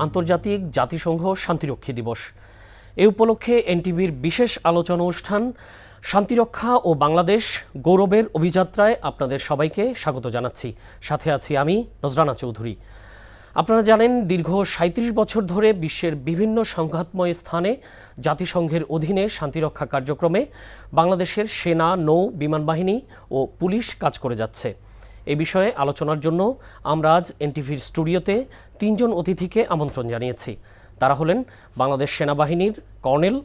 আন্তর্জাতিক জাতিসংঘ শান্তিরক্ষী দিবস। এ উপলক্ষে এনটিভির বিশেষ আলোচনা অনুষ্ঠান শান্তিরক্ষা ও বাংলাদেশ গৌরবের অভিযাত্রায় আপনাদের সবাইকে স্বাগত জানাচ্ছি। সাথে আছি আমি নজরানা চৌধুরী। আপনারা জানেন, দীর্ঘ ৩৭ বছর ধরে বিশ্বের বিভিন্ন সংঘাতময় স্থানে জাতিসংঘের অধীনে শান্তিরক্ষা কার্যক্রমে বাংলাদেশের সেনা, নৌ, বিমান বাহিনী ও পুলিশ কাজ করে যাচ্ছে। এ বিষয়ে আলোচনার জন্য আমরা আজ এনটিভির স্টুডিওতে ৩ জন অতিথিকে আমন্ত্রণ জানিয়েছি। তারা হলেন বাংলাদেশ সেনাবাহিনীর কর্নেল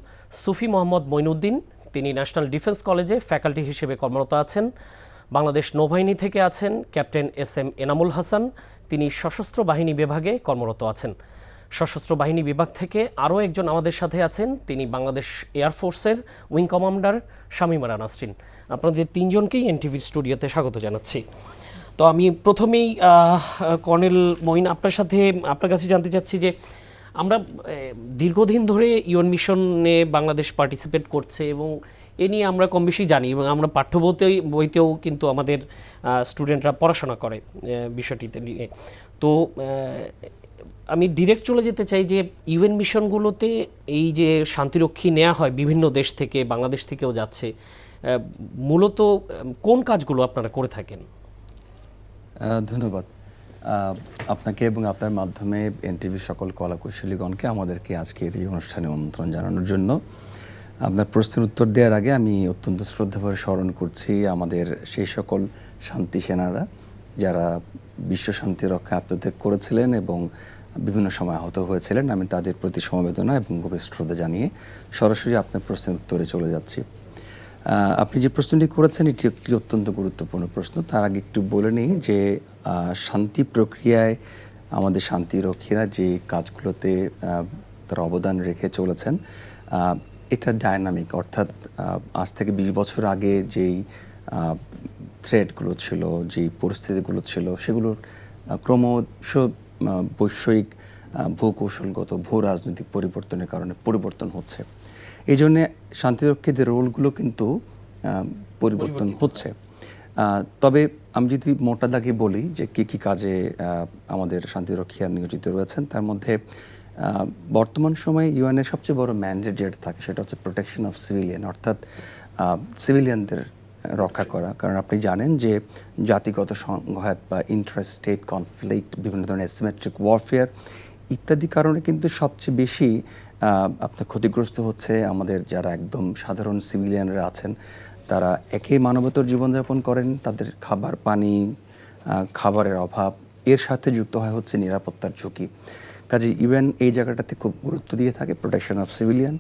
সুফি মোহাম্মদ মঈনুদ্দিন, তিনি ন্যাশনাল ডিফেন্স কলেজে ফ্যাকাল্টি হিসেবে কর্মরত আছেন। বাংলাদেশ নৌবাহিনী থেকে আছেন ক্যাপ্টেন এস.এম. এনামুল হাসান, তিনি সশস্ত্র বাহিনী বিভাগে কর্মরত আছেন। সশস্ত্র বাহিনী বিভাগ থেকে আরও একজন আমাদের সাথে আছেন, তিনি বাংলাদেশ এয়ারফোর্সের উইং কমান্ডার শামীমা নাসরিন। আপনাদের ৩ জনকেই এনটিভির স্টুডিওতে স্বাগত জানাচ্ছি। তো আমি প্রথমেই কর্নেল মঈন, আপনার কাছে জানতে চাচ্ছি যে আমরা দীর্ঘদিন ধরে ইউএন মিশনে বাংলাদেশ পার্টিসিপেট করছে এবং এ নিয়ে আমরা কম বেশি জানি এবং আমরা বইতেও কিন্তু আমাদের স্টুডেন্টরা পড়াশোনা করে বিষয়টিতে নিয়ে। তো আমি ডিরেক্ট চলে যেতে চাই যে ইউএন মিশনগুলোতে এই যে শান্তিরক্ষী নেওয়া হয় বিভিন্ন দেশ থেকে, বাংলাদেশ থেকেও যাচ্ছে, মূলত কোন কাজগুলো আপনারা করে থাকেন? ধন্যবাদ আপনাকে এবং আপনার মাধ্যমে এনটিভির সকল কলাকুশলীগণকে আমাদেরকে আজকের এই অনুষ্ঠানে আমন্ত্রণ জানানোর জন্য। আপনার প্রশ্নের উত্তর দেওয়ার আগে আমি অত্যন্ত শ্রদ্ধাভরে স্মরণ করছি আমাদের সেই সকল শান্তি সেনারা যারা বিশ্ব শান্তি রক্ষায় আত্মত্যাগ করেছিলেন এবং বিভিন্ন সময় আহত হয়েছিলেন। আমি তাদের প্রতি সমবেদনা এবং গভীর শ্রদ্ধা জানিয়ে সরাসরি আপনার প্রশ্নের উত্তরে চলে যাচ্ছি। আপনি যে প্রশ্নটি করেছেন এটি একটি অত্যন্ত গুরুত্বপূর্ণ প্রশ্ন। তার আগে একটু বলে নিই যে শান্তি প্রক্রিয়ায় আমাদের শান্তিরক্ষীরা যে কাজগুলোতে তারা অবদান রেখে চলেছেন এটা ডায়নামিক, অর্থাৎ আজ থেকে ২০ বছর আগে যেই থ্রেটগুলো ছিল, যেই পরিস্থিতিগুলো ছিল, সেগুলোর ক্রমশ বৈষয়িক ভূকৌশলগত ভূ রাজনৈতিক পরিবর্তনের কারণে পরিবর্তন হচ্ছে। এই জন্যে শান্তিরক্ষীদের রোলগুলো কিন্তু পরিবর্তন হচ্ছে। তবে আমি যদি মোটা দাগে বলি যে কী কাজে আমাদের শান্তিরক্ষীরা নিয়োজিত রয়েছেন, তার মধ্যে বর্তমান সময়ে ইউএনের সবচেয়ে বড় ম্যান্ডেট যেটা থাকে সেটা হচ্ছে প্রোটেকশন অফ সিভিলিয়ান, অর্থাৎ সিভিলিয়ানদের রক্ষা করা। কারণ আপনি জানেন যে জাতিগত সংঘাত বা ইন্ট্রা স্টেট কনফ্লিক্ট, বিভিন্ন ধরনের অ্যাসিমেট্রিক ওয়ারফেয়ার ইত্যাদি কারণে কিন্তু সবচেয়ে বেশি আপনার ক্ষতিগ্রস্ত হচ্ছে আমাদের যারা একদম সাধারণ সিভিলিয়ানরা আছেন। তারা একে মানবতর জীবনযাপন করেন, তাদের খাবার, পানি, খাবারের অভাব, এর সাথে যুক্ত হয় হচ্ছে নিরাপত্তার ঝুঁকি। কাজে ইউএন এই জায়গাটাতে খুব গুরুত্ব দিয়ে থাকে, প্রোটেকশন অফ সিভিলিয়ান।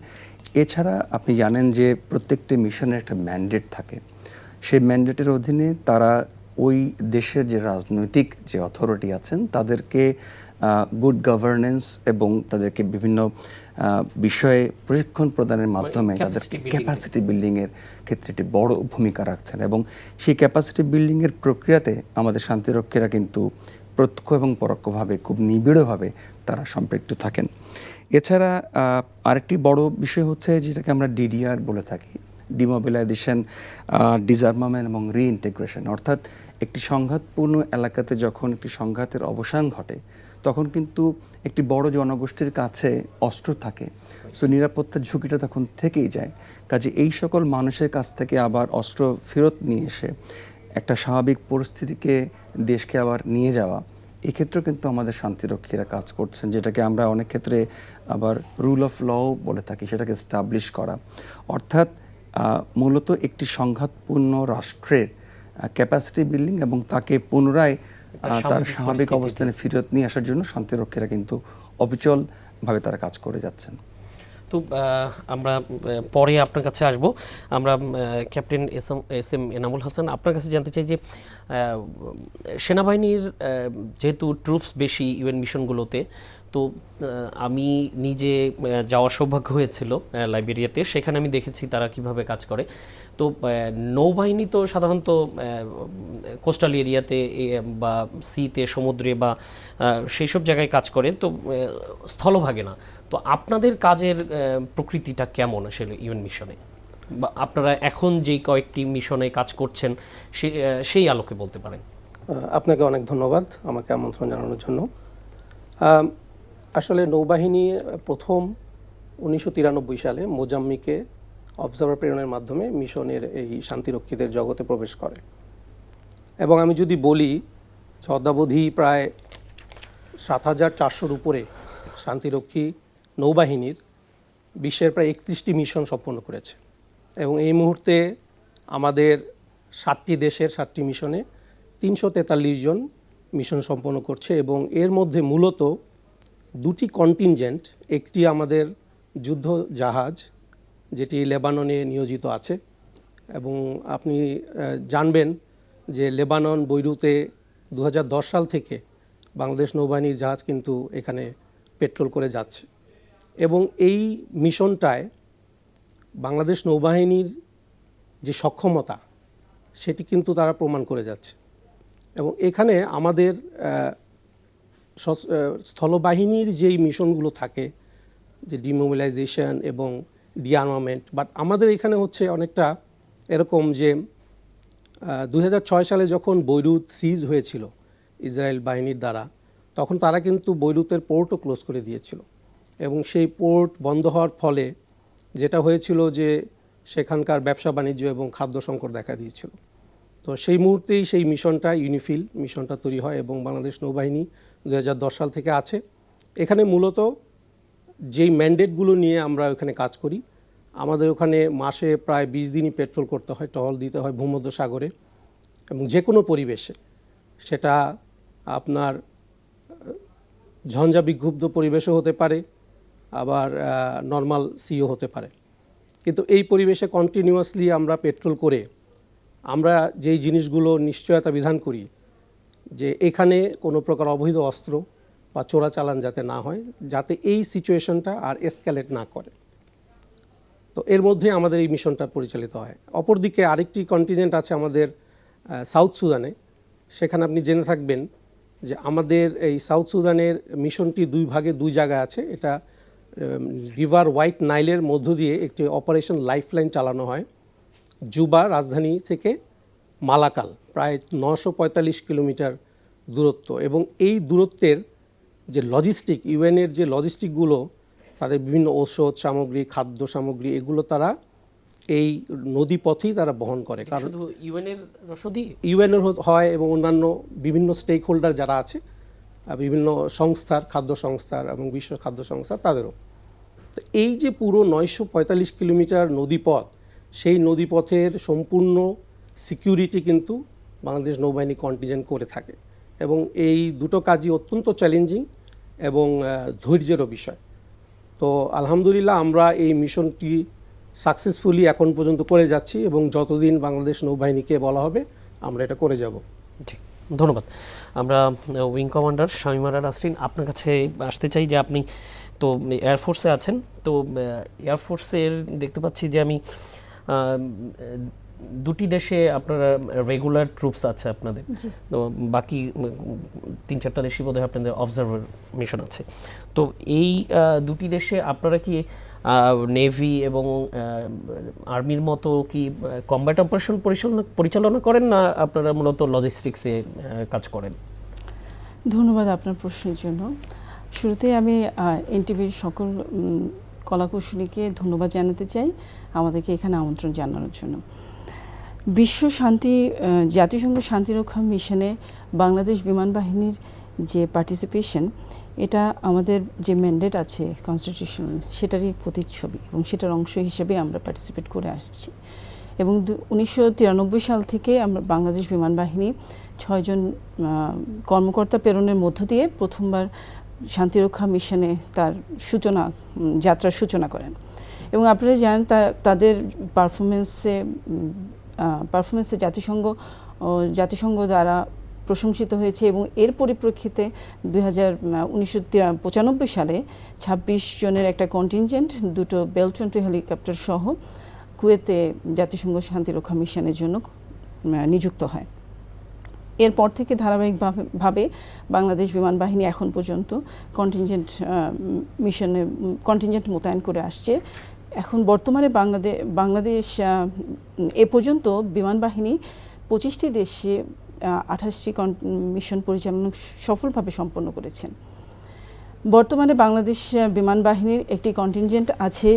এছাড়া আপনি জানেন যে প্রত্যেকটি মিশনের একটা ম্যান্ডেট থাকে। সেই ম্যান্ডেটের অধীনে তারা ওই দেশের যে রাজনৈতিক যে অথরিটি আছেন তাদেরকে গুড গভর্নেন্স এবং তাদেরকে বিভিন্ন বিষয়ে প্রশিক্ষণ প্রদানের মাধ্যমে তাদেরকে ক্যাপাসিটি বিল্ডিংয়ের ক্ষেত্রে একটি বড় ভূমিকা রাখছেন। এবং সেই ক্যাপাসিটি বিল্ডিংয়ের প্রক্রিয়াতে আমাদের শান্তিরক্ষীরা কিন্তু প্রত্যক্ষ এবং পরোক্ষভাবে খুব নিবিড়ভাবে তারা সম্পৃক্ত থাকেন। এছাড়া আরেকটি বড় বিষয় হচ্ছে যেটাকে আমরা ডিডিআর বলে থাকি, ডিমোবিলাইজেশন, ডিসআর্মামেন্ট এবং রিইন্টিগ্রেশন। অর্থাৎ একটি সংঘাতপূর্ণ এলাকাতে যখন একটি সংঘাতের অবসান ঘটে তখন কিন্তু একটি বড় জনগোষ্ঠীর কাছে অস্ত্র থাকে, সো নিরাপত্তার ঝুঁকিটা তখন থেকেই যায়। কাজে এই সকল মানুষের কাছ থেকে আবার অস্ত্র ফেরত নিয়ে এসে একটা স্বাভাবিক পরিস্থিতিকে দেশকে আবার নিয়ে যাওয়া, এক্ষেত্রেও কিন্তু আমাদের শান্তিরক্ষীরা কাজ করছেন, যেটাকে আমরা অনেক ক্ষেত্রে আবার রুল অফ ল বলে থাকি, সেটাকে এস্টাবলিশ করা। অর্থাৎ মূলত একটি সংঘাতপূর্ণ রাষ্ট্রের ক্যাপাসিটি বিল্ডিং এবং তাকে পুনরায় তার স্বাভাবিক অবস্থানে ফেরত নিয়ে আসার জন্য শান্তিরক্ষীরা কিন্তু অবিচলভাবে তারা কাজ করে যাচ্ছেন। তো আমরা পরে আপনার কাছে আসব। আমরা ক্যাপ্টেন এস.এম. এনামুল হাসান, আপনার কাছে জানতে চাই যে সেনাবাহিনীর যেহেতু ট্রুপস বেশি ইউএন মিশনগুলোতে, তো আমি নিজে যাওয়ার সৌভাগ্য হয়েছিল লাইবেরিয়াতে, সেখানে আমি দেখেছি তারা কিভাবে কাজ করে। তো নৌবাহিনী তো সাধারণত কোস্টাল এরিয়াতে বা সিতে, সমুদ্রে বা সেই সব জায়গায় কাজ করে, তো স্থলভাগে না। তো আপনাদের কাজের প্রকৃতিটা কেমন আসলে ইউএন মিশনে, বা আপনারা এখন যেই কয়েকটি মিশনে কাজ করছেন সেই আলোকে বলতে পারেন? আপনাকে অনেক ধন্যবাদ আমাকে আমন্ত্রণ জানানোর জন্য। আসলে নৌবাহিনী প্রথম 1993 সালে মোজাম্বিকে অবজারভার প্রেরণের মাধ্যমে মিশনের এই শান্তিরক্ষীদের জগতে প্রবেশ করে। এবং আমি যদি বলি যে অদ্যাবধি প্রায় 7,400-র উপরে শান্তিরক্ষী নৌবাহিনীর বিশ্বের প্রায় 31টি মিশন সম্পন্ন করেছে। এবং এই মুহূর্তে আমাদের 7টি দেশের 7টি মিশনে 343 জন মিশন সম্পন্ন করছে। এবং এর মধ্যে মূলত দুটি কন্টিনজেন্ট, একটি আমাদের যুদ্ধ জাহাজ যেটি লেবাননে নিয়োজিত আছে। এবং আপনি জানবেন যে লেবানন বৈরুতে 2010 সাল থেকে বাংলাদেশ নৌবাহিনীর জাহাজ কিন্তু এখানে পেট্রোল করে যাচ্ছে। এবং এই মিশনটায় বাংলাদেশ নৌবাহিনীর যে সক্ষমতা সেটি কিন্তু তারা প্রমাণ করে যাচ্ছে। এবং এখানে আমাদের স্থলবাহিনীর যেই মিশনগুলো থাকে, যে ডিমোবিলাইজেশন এবং ডিআর্মামেন্ট, বাট আমাদের এখানে হচ্ছে অনেকটা এরকম যে 2006 সালে যখন বৈরুত সিজ হয়েছিল ইসরায়েল বাহিনীর দ্বারা, তখন তারা কিন্তু বৈরুতের পোর্টও ক্লোজ করে দিয়েছিল। এবং সেই পোর্ট বন্ধ হওয়ার ফলে যেটা হয়েছিল যে সেখানকার ব্যবসা বাণিজ্য এবং খাদ্য সংকট দেখা দিয়েছিল। তো সেই মুহূর্তেই সেই মিশনটা ইউনিফিল মিশনটা তৈরি হয় এবং বাংলাদেশ নৌবাহিনী 2010 সাল থেকে আছে। এখানে মূলত যেই ম্যান্ডেটগুলো নিয়ে আমরা ওখানে কাজ করি, আমাদের ওখানে মাসে প্রায় 20 দিনই পেট্রোল করতে হয়, টহল দিতে হয় ভূমধ্য সাগরে এবং যে কোনো পরিবেশে, সেটা আপনার ঝঞ্ঝা বিক্ষুব্ধ পরিবেশও হতে পারে, আবার নর্মাল সিও হতে পারে। কিন্তু এই পরিবেশে কন্টিনিউয়াসলি আমরা পেট্রোল করে আমরা যেই জিনিসগুলো নিশ্চয়তা বিধান করি যে এখানে কোনো প্রকার অবৈধ অস্ত্র বা চোরাচালান যাতে না হয়, যাতে এই সিচুয়েশনটা আর এসক্যালেট না করে। তো এর মধ্যে আমাদের এই মিশনটা পরিচালিত হয়। অপরদিকে আরেকটি কন্টিনেন্ট আছে আমাদের সাউথ সুদানে। সেখানে আপনি জেনে থাকবেন যে আমাদের এই সাউথ সুদানের মিশনটি দুই ভাগে দুই জায়গায় আছে। এটা রিভার হোয়াইট নাইলের মধ্য দিয়ে একটি অপারেশন লাইফলাইন চালানো হয় জুবা রাজধানী থেকে মালাকাল, প্রায় 945 কিলোমিটার দূরত্ব। এবং এই দূরত্বের যে লজিস্টিক, ইউএনের যে লজিস্টিকগুলো, তাদের বিভিন্ন ঔষধ সামগ্রী, খাদ্য সামগ্রী, এগুলো তারা এই নদী পথেই তারা বহন করে। কারণ শুধু ইউএনের রসদি, ইউএনের হয় এবং অন্যান্য বিভিন্ন স্টেক হোল্ডার যারা আছে, বিভিন্ন সংস্থার, খাদ্য সংস্থার এবং বিশ্ব খাদ্য সংস্থা, তাদেরও। তো এই যে পুরো 945 কিলোমিটার নদীপথ, সেই নদীপথের সম্পূর্ণ সিকিউরিটি কিন্তু বাংলাদেশ নৌবাহিনী কন্টিনজেন্ট করে থাকে। এবং এই দুটো কাজই অত্যন্ত চ্যালেঞ্জিং এবং ধৈর্যেরও বিষয়। তো আলহামদুলিল্লাহ আমরা এই মিশনটি সাকসেসফুলি এখন পর্যন্ত করে যাচ্ছি এবং যতদিন বাংলাদেশ নৌবাহিনীকে বলা হবে আমরা এটা করে যাব। ঠিক, ধন্যবাদ। আমরা উইং কমান্ডার শামীম আরা নাসরিন আপনার কাছে আসতে চাই যে আপনি তো এয়ারফোর্সে আছেন। তো এয়ারফোর্সের দেখতে পাচ্ছি যে আমি দুটি দেশে আপনারা রেগুলার ট্রুপস আছে আপনাদের, তো বাকি 3-4টা দেশই বোধহয় আপনাদের অবজারভার মিশন আছে। তো এই দুটি দেশে আপনারা কি নেভি এবং আর্মির মতো কি কমব্যাট অপারেশন পরিচালনা করেন, না আপনারা মূলত লজিস্টিক্সে কাজ করেন? ধন্যবাদ আপনার প্রশ্নের জন্য। শুরুতেই আমি এনটিভির সকল কলাকুশলীকে ধন্যবাদ জানাতে চাই আমাদেরকে এখানে আমন্ত্রণ জানানোর জন্য। বিশ্ব শান্তি জাতিসংঘ শান্তিরক্ষা মিশনে বাংলাদেশ বিমান বাহিনীর যে পার্টিসিপেশন, এটা আমাদের যে ম্যান্ডেট আছে কনস্টিটিউশনাল, সেটারই প্রতিচ্ছবি এবং সেটার অংশ হিসেবে আমরা পার্টিসিপেট করে আসছি। এবং 1993 সাল থেকে আমরা বাংলাদেশ বিমান বাহিনী 6 জন কর্মকর্তা প্রেরণের মধ্য দিয়ে প্রথমবার শান্তিরক্ষা মিশনে তার যাত্রার সূচনা করেন। এবং আপনারা জানেন তাদের পারফরমেন্সে জাতিসংঘ দ্বারা প্রশংসিত হয়েছে। এবং এর পরিপ্রেক্ষিতে 1995 সালে 26 জনের একটা কন্টিনজেন্ট, 2টো বেল 20 হেলিকপ্টার সহ কুয়েতে জাতিসংঘ শান্তিরক্ষা মিশনের জন্য নিযুক্ত হয়। এরপর থেকে ধারাবাহিকভাবে বাংলাদেশ বিমান বাহিনী এখন পর্যন্ত কন্টিনজেন্ট মোতায়েন করে আসছে। এখন বর্তমানে বাংলাদেশ এ পর্যন্ত বিমান বাহিনী 25টি দেশে 28টি মিশন পরিচালনা সফলভাবে সম্পন্ন করেছেন। বর্তমানে বাংলাদেশ বিমান বাহিনীর একটি কন্টিনজেন্ট আছে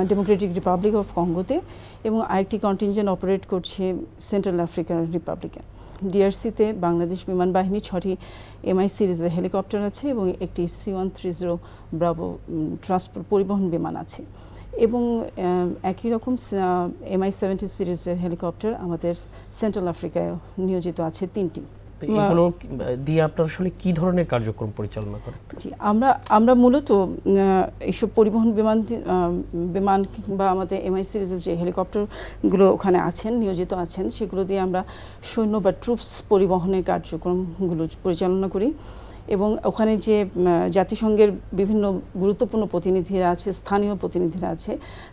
ডেমোক্রেটিক রিপাবলিক অফ কঙ্গোতে এবং আরেকটি কন্টিনজেন্ট অপারেট করছে সেন্ট্রাল আফ্রিকান রিপাবলিকে। ডিআরসিতে বাংলাদেশ বিমান বাহিনী 6টি এমআই সিরিজের হেলিকপ্টার আছে এবং একটি C-130 ব্রাভো ট্রান্সপোর্ট পরিবহন বিমান আছে এবং একই রকম MI-70 সিরিজের হেলিকপ্টার আমাদের সেন্ট্রাল আফ্রিকায় নিয়োজিত আছে 3টি। এগুলো দিয়ে আপনারা আসলে কি ধরনের কার্যক্রম পরিচালনা করেন? জি, আমরা মূলত এইসব পরিবহন বিমান কিংবা আমাদের এমআই সিরিজের যে হেলিকপ্টারগুলো ওখানে আছেন নিয়োজিত আছেন সেগুলো দিয়ে আমরা সৈন্য বা ট্রুপস পরিবহনের কার্যক্রমগুলো পরিচালনা করি এবং ওখানে যে জাতিসংঘের বিভিন্ন গুরুত্বপূর্ণ প্রতিনিধিরা আছে, স্থানীয় প্রতিনিধিরা আছে,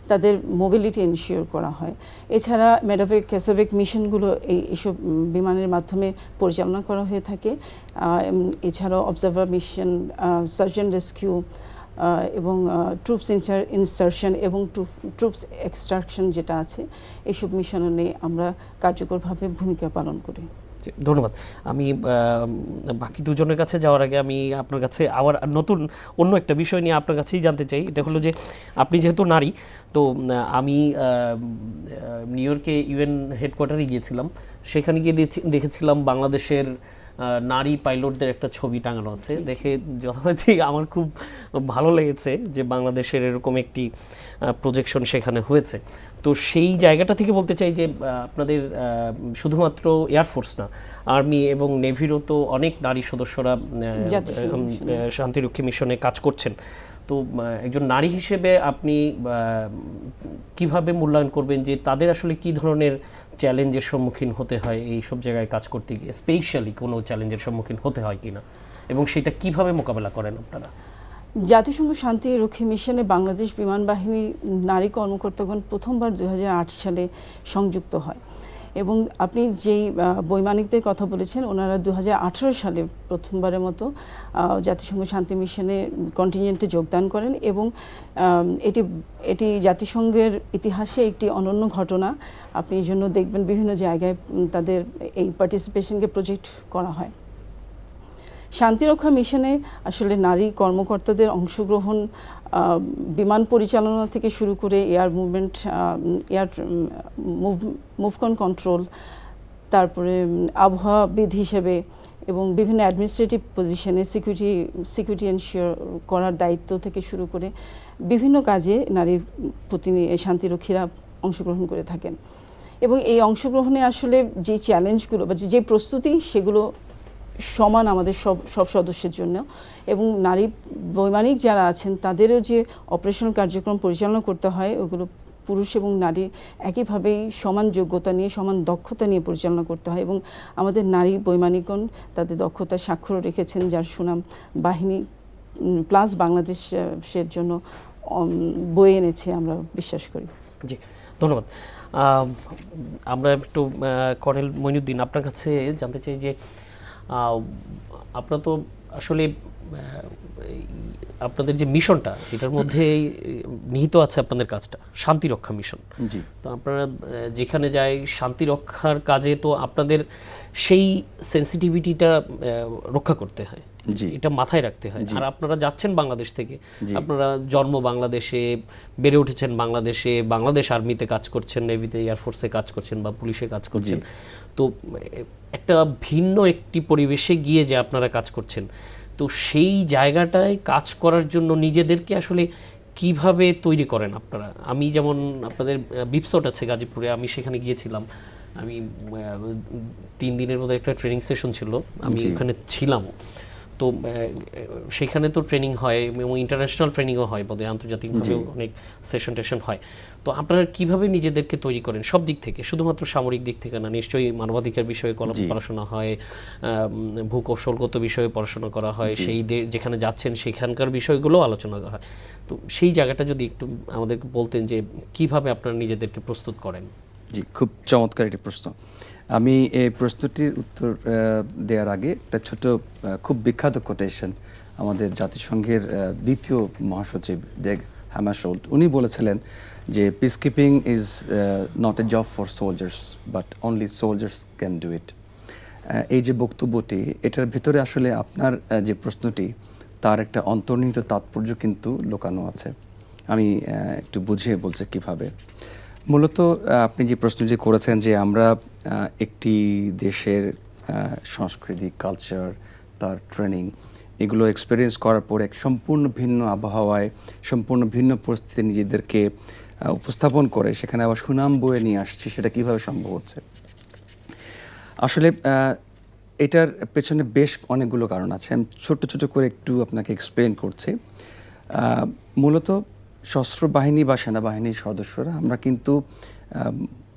তাদের মোবিলিটি এনশিওর করা হয়। এছাড়া মেডাভেক ক্যাসাভেক মিশনগুলো এইসব বিমানের মাধ্যমে পরিচালনা করা হয়ে থাকে। এছাড়াও observer mission, search and rescue এবং ট্রুপস ইনসারশন এবং ট্রুপস এক্সট্রাকশন যেটা আছে এইসব মিশনে নিয়ে আমরা কার্যকরভাবে ভূমিকা পালন করি। ধন্যবাদ। আমি বাকি দুজনের কাছে যাওয়ার আগে আমি আপনার কাছে আবার নতুন অন্য একটা বিষয় নিয়ে আপনার কাছেই জানতে চাই। এটা হলো যে আপনি যেহেতু নারী, তো আমি নিউ ইয়র্কে ইউএন হেডকোয়ার্টারে গিয়েছিলাম, সেখানে গিয়ে দেখেছিলাম বাংলাদেশের নারী পাইলটদের একটা ছবি টাঙানো আছে। দেখে যথারীতি আমার খুব ভালো লেগেছে যে বাংলাদেশের এরকম একটি প্রজেকশন সেখানে হয়েছে। তো সেই জায়গাটা থেকে বলতে চাই যে আপনাদের শুধুমাত্র এয়ারফোর্স না, আর্মি এবং নেভিরও তো অনেক নারী সদস্যরা শান্তিরক্ষী মিশনে কাজ করছেন। তো একজন নারী হিসেবে আপনি কিভাবে মূল্যায়ন করবেন যে তাদের আসলে কি ধরনের চ্যালেঞ্জের সম্মুখীন হতে হয় এই সব জায়গায় কাজ করতে গিয়ে, স্পেশালি কোনো চ্যালেঞ্জের সম্মুখীন হতে হয় কিনা এবং সেটা কিভাবে মোকাবেলা করেন আপনারা? জাতিসংঘ শান্তিরক্ষী মিশনে বাংলাদেশ বিমান বাহিনীর নারী কর্মকর্তাগণ প্রথমবার 2008 সালে সংযুক্ত হয় এবং আপনি যেই বৈমানিকদের কথা বলেছেন ওনারা 2018 সালে প্রথমবারের মতো জাতিসংঘ শান্তি মিশনে কন্টিনজেন্টে যোগদান করেন এবং এটি জাতিসংঘের ইতিহাসে একটি অনন্য ঘটনা। আপনি এই জন্য দেখবেন বিভিন্ন জায়গায় তাদের এই পার্টিসিপেশনকে প্রজেক্ট করা হয়। শান্তিরক্ষা মিশনে আসলে নারী কর্মকর্তাদের অংশগ্রহণ বিমান পরিচালনা থেকে শুরু করে এয়ার মুভমেন্ট, এয়ার মুভকন কন্ট্রোল, তারপরে আবহাওয়াবিদ হিসেবে এবং বিভিন্ন অ্যাডমিনিস্ট্রেটিভ পজিশনে সিকিউরিটি এনশিওর করার দায়িত্ব থেকে শুরু করে বিভিন্ন কাজে নারীর শান্তিরক্ষীরা অংশগ্রহণ করে থাকেন এবং এই অংশগ্রহণে আসলে যে চ্যালেঞ্জগুলো বা যে প্রস্তুতি সেগুলো সমান আমাদের সব সদস্যের জন্য এবং নারী বৈমানিক যারা আছেন তাদেরও যে অপারেশনাল কার্যক্রম পরিচালনা করতে হয় ওগুলো পুরুষ এবং নারীর একইভাবেই সমান যোগ্যতা নিয়ে সমান দক্ষতা নিয়ে পরিচালনা করতে হয় এবং আমাদের নারী বৈমানিকগণ তাদের দক্ষতার স্বাক্ষর রেখেছেন, যার সুনাম বাহিনী প্লাস বাংলাদেশের জন্য বয়ে এনেছে আমরা বিশ্বাস করি। জি, ধন্যবাদ। আমরা একটু কর্নেল মঈনুদ্দিন আপনার কাছে জানতে চাই যে আপনারা তো আসলে আপনাদের যে মিশনটা এটার মধ্যে নিহিত আছে আপনাদের কাজটা শান্তিরক্ষা মিশন। জি, তো আপনারা যেখানে যাই শান্তি রক্ষার কাজে তো আপনাদের সেই সেন্সিটিভিটিটা রক্ষা করতে হয়, এটা মাথায় রাখতে হয়। আর আপনারা যাচ্ছেন বাংলাদেশ থেকে, আপনারা জন্ম বাংলাদেশে, বেড়ে উঠেছেন বাংলাদেশে, বাংলাদেশ আর্মিতে কাজ করছেন, নেভিতে, এয়ারফোর্সে কাজ করছেন বা পুলিশে কাজ করছেন। তো একটা ভিন্ন একটি পরিবেশে গিয়ে যে আপনারা কাজ করছেন, তো সেই জায়গাটায় কাজ করার জন্য নিজেদেরকে আসলে কিভাবে তৈরি করেন আপনারা? আমি যেমন আপনাদের বিপসট আছে গাজীপুরে, আমি সেখানে গিয়েছিলাম। আমি 3 দিনের মতো একটা ট্রেনিং সেশন ছিল, আমি ওখানে ছিলাম। তো সেখানে তো ট্রেনিং হয় এবং ইন্টারন্যাশনাল ট্রেনিংও হয়, বোধহয় আন্তর্জাতিকভাবেও অনেক সেশন টেশন হয়। তো আপনারা কিভাবে নিজেদেরকে তৈরি করেন সব দিক থেকে, শুধুমাত্র সামরিক দিক থেকে না? নিশ্চয়ই মানবাধিকার বিষয়ে পড়াশোনা হয়, ভূকৌশলগত বিষয়ে পড়াশোনা করা হয়, সেই যেখানে যাচ্ছেন সেখানকার বিষয়গুলো আলোচনা করা হয়। তো সেই জায়গাটা যদি একটু আমাদেরকে বলতেন যে কিভাবে আপনারা নিজেদেরকে প্রস্তুত করেন। জি, খুব চমৎকার একটি প্রশ্ন। আমি এই প্রশ্নটির উত্তর দেওয়ার আগে একটা ছোট খুব বিখ্যাত কোটেশন আমাদের জাতিসংঘের দ্বিতীয় মহাসচিব ডেগ হ্যামারশোল্ড উনি বলেছিলেন যে peace keeping is not a job for soldiers but only soldiers can do it. এই যে বক্তব্যটি, এটার ভিতরে আসলে আপনার যে প্রশ্নটি, তার একটা অন্তর্নিহিত তাৎপর্য কিন্তু লুকানো আছে। আমি একটু বুঝিয়ে বলছি কিভাবে। মূলত আপনি যে প্রশ্ন যে করেছেন যে আমরা একটি দেশের সংস্কৃতি, কালচার, তার ট্রেনিং এগুলো এক্সপেরিয়েন্স করার পর এক সম্পূর্ণ ভিন্ন আবহাওয়ায়, সম্পূর্ণ ভিন্ন পরিস্থিতিতে নিজেদেরকে উপস্থাপন করে সেখানে আবার সুনাম বয়ে নিয়ে আসছি, সেটা কিভাবে সম্ভব হচ্ছে? আসলে এটার পেছনে বেশ অনেকগুলো কারণ আছে। আমি ছোট ছোট করে একটু আপনাকে এক্সপ্লেন করছি। মূলত সশস্ত্র বাহিনী বা সেনাবাহিনীর সদস্যরা আমরা কিন্তু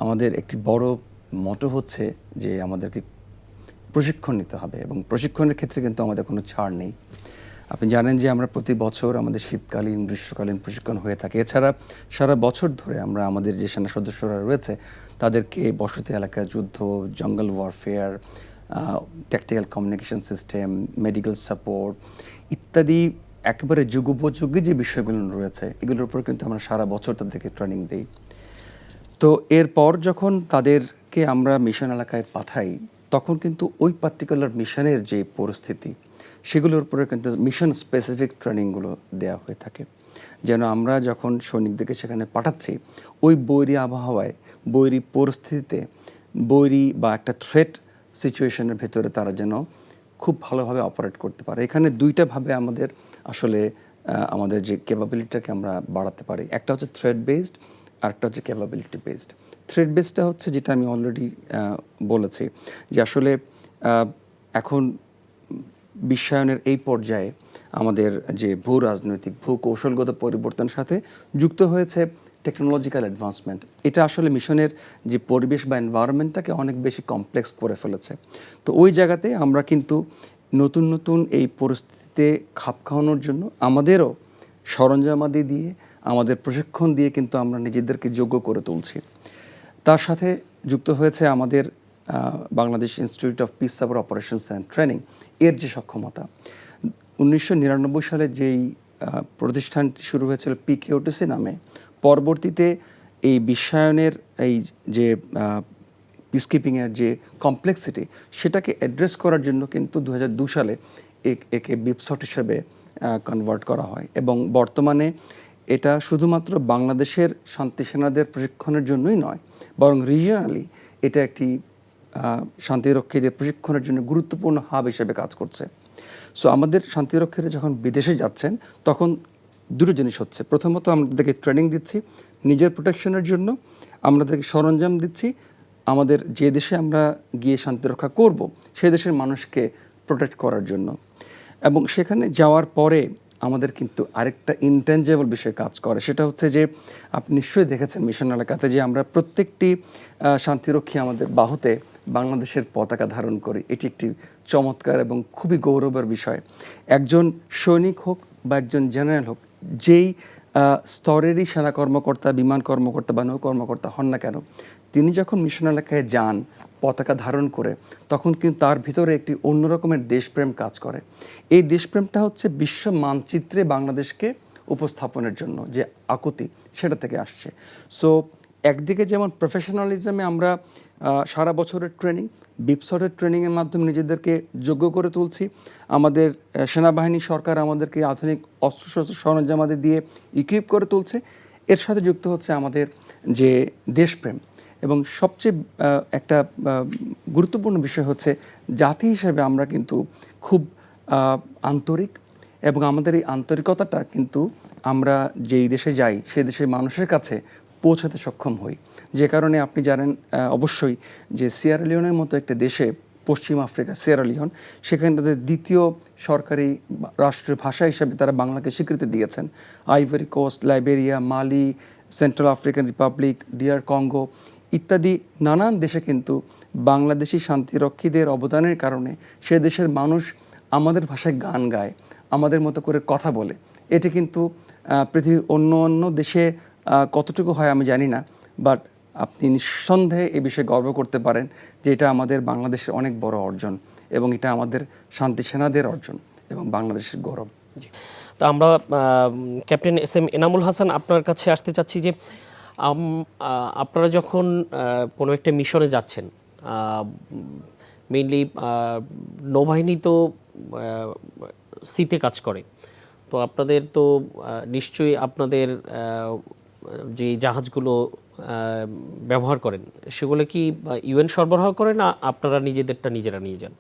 আমাদের একটি বড় মটো হচ্ছে যে আমাদেরকে প্রশিক্ষণ নিতে হবে, এবং প্রশিক্ষণের ক্ষেত্রে কিন্তু আমাদের কোনো ছাড় নেই। আপনি জানেন যে আমরা প্রতি বছর আমাদের শীতকালীন, গ্রীষ্মকালীন প্রশিক্ষণ হয়ে থাকে। এছাড়া সারা বছর ধরে আমরা আমাদের যে সেনা সদস্যরা রয়েছে তাদেরকে বসতি এলাকা যুদ্ধ, জঙ্গল warfare, tactical communication system, medical support ইত্যাদি একেবারে যুগোপযোগী যে বিষয়গুলো রয়েছে এগুলোর উপর কিন্তু আমরা সারা বছর তাদেরকে ট্রেনিং দিই। তো এরপর যখন তাদেরকে আমরা মিশন এলাকায় পাঠাই তখন কিন্তু ওই পার্টিকুলার মিশনের যে পরিস্থিতি সেগুলোর উপরে কিন্তু মিশন স্পেসিফিক ট্রেনিংগুলো দেওয়া হয়ে থাকে, যেন আমরা যখন সৈনিকদেরকে সেখানে পাঠাচ্ছি ওই বৈরী আবহাওয়ায়, বৈরী পরিস্থিতিতে, বৈরী বা একটা থ্রেট সিচুয়েশনের ভেতরে তারা যেন খুব ভালোভাবে অপারেট করতে পারে। এখানে দুইটা ভাবে আমাদের আসলে আমাদের যে ক্যাপাবিলিটিটাকে আমরা বাড়াতে পারি। একটা হচ্ছে থ্রেট বেসড, আর একটা হচ্ছে ক্যাপাবিলিটি বেসড। থ্রেট বেসডটা হচ্ছে যেটা আমি অলরেডি বলেছি যে আসলে এখন বিশ্বায়নের এই পর্যায়ে আমাদের যে ভূ রাজনৈতিক, ভূ কৌশলগত পরিবর্তনের সাথে যুক্ত হয়েছে টেকনোলজিক্যাল অ্যাডভান্সমেন্ট। এটা আসলে মিশনের যে পরিবেশ বা এনভায়রনমেন্টটাকে অনেক বেশি কমপ্লেক্স করে ফেলেছে। তো ওই জায়গাতে আমরা কিন্তু নতুন নতুন এই পরিস্থিতিতে খাপ খাওয়ানোর জন্য আমাদেরও সরঞ্জামাদি দিয়ে, আমাদের প্রশিক্ষণ দিয়ে কিন্তু আমরা নিজেদেরকে যোগ্য করে তুলছি। তার সাথে যুক্ত হয়েছে আমাদের Bangladesh institute of piece support operations and training এর যে সক্ষমতা। 1999 সালে যেই প্রতিষ্ঠানটি শুরু হয়েছিল PKOTC নামে, পরবর্তীতে এই বিশ্বায়নের এই যে পিসকিপিংয়ের যে কমপ্লেক্সিটি সেটাকে অ্যাড্রেস করার জন্য কিন্তু 2002 সালে একে বিপসট হিসেবে কনভার্ট করা হয়, এবং বর্তমানে এটা শুধুমাত্র বাংলাদেশের শান্তি সেনাদের প্রশিক্ষণের জন্যই নয়, বরং রিজিয়নালি এটা একটি শান্তিরক্ষীদের প্রশিক্ষণের জন্য গুরুত্বপূর্ণ হাব হিসেবে কাজ করছে। সো আমাদের শান্তিরক্ষীরা যখন বিদেশে যাচ্ছেন তখন দুটো জিনিস হচ্ছে। প্রথমত আমরা তাদেরকে ট্রেনিং দিচ্ছি নিজের প্রোটেকশনের জন্য, আমরা তাদেরকে সরঞ্জাম দিচ্ছি আমাদের যে দেশে আমরা গিয়ে শান্তিরক্ষা করব সেই দেশের মানুষকে প্রোটেক্ট করার জন্য। এবং সেখানে যাওয়ার পরে আমাদের কিন্তু আরেকটা ইনটেনজেবল বিষয় কাজ করে, সেটা হচ্ছে যে আপনি নিশ্চয়ই দেখেছেন মিশন এলাকাতে যে আমরা প্রত্যেকটি শান্তিরক্ষী আমাদের বাহুতে বাংলাদেশের পতাকা ধারণ করি। এটি একটি চমৎকার এবং খুবই গৌরবের বিষয়। একজন সৈনিক হোক বা একজন জেনারেল হোক, যেই স্তরেরই সেনা কর্মকর্তা, বিমান কর্মকর্তা বা নৌ কর্মকর্তা হন না কেন, তিনি যখন মিশন এলাকায় যান পতাকা ধারণ করে তখন কিন্তু তার ভিতরে একটি অন্য রকমের দেশপ্রেম কাজ করে। এই দেশপ্রেমটা হচ্ছে বিশ্ব মানচিত্রে বাংলাদেশকে উপস্থাপনের জন্য যে আকুতি সেটা থেকে আসছে। সো একদিকে যেমন প্রফেশনালিজমে আমরা সারা বছরের ট্রেনিং, বিপসটের ট্রেনিংয়ের মাধ্যমে নিজেদেরকে যোগ্য করে তুলছি, আমাদের সেনাবাহিনী সরকার আমাদেরকে আধুনিক অস্ত্রশস্ত্র সরঞ্জামাদি দিয়ে ইকুইপ করে তুলছে, এর সাথে যুক্ত হচ্ছে আমাদের যে দেশপ্রেম। এবং সবচেয়ে একটা গুরুত্বপূর্ণ বিষয় হচ্ছে জাতি হিসেবে আমরা কিন্তু খুব আন্তরিক, এবং আমাদের এই আন্তরিকতাটা কিন্তু আমরা যেই দেশে যাই সেই দেশের মানুষের কাছে পৌঁছাতে সক্ষম হই। যে কারণে আপনি জানেন অবশ্যই যে সিয়েরা লিওনের মতো একটা দেশে, পশ্চিম আফ্রিকা সিয়েরা লিওন, সেখানে তাদের দ্বিতীয় সরকারি রাষ্ট্রীয় ভাষা হিসেবে তারা বাংলাকে স্বীকৃতি দিয়েছেন। Ivory Coast, Liberia, Mali, Central African Republic, DR Congo ইত্যাদি নানান দেশে কিন্তু বাংলাদেশি শান্তিরক্ষীদের অবদানের কারণে সে দেশের মানুষ আমাদের ভাষায় গান গায়, আমাদের মতো করে কথা বলে। এটি কিন্তু পৃথিবীর অন্য অন্য দেশে কতটুকু হয় আমি জানি না, বাট আপনি নিঃসন্দেহে এ বিষয়ে গর্ব করতে পারেন যে এটা আমাদের বাংলাদেশের অনেক বড় অর্জন, এবং এটা আমাদের শান্তি সেনাদের অর্জন এবং বাংলাদেশের গৌরব। তা আমরা captain S M Enamul Hasan আপনার কাছে আসতে চাচ্ছি যে আপনারা যখন কোনো একটা মিশনে যাচ্ছেন, মেইনলি নৌবাহিনী তো সিতে কাজ করে। তো আপনাদের তো নিশ্চয়ই আপনাদের যে জাহাজগুলো ব্যবহার করেন সেগুলো কি ইউএন সরবরাহ করে না আপনারা নিজেদেরটা নিজেরা নিয়ে যান?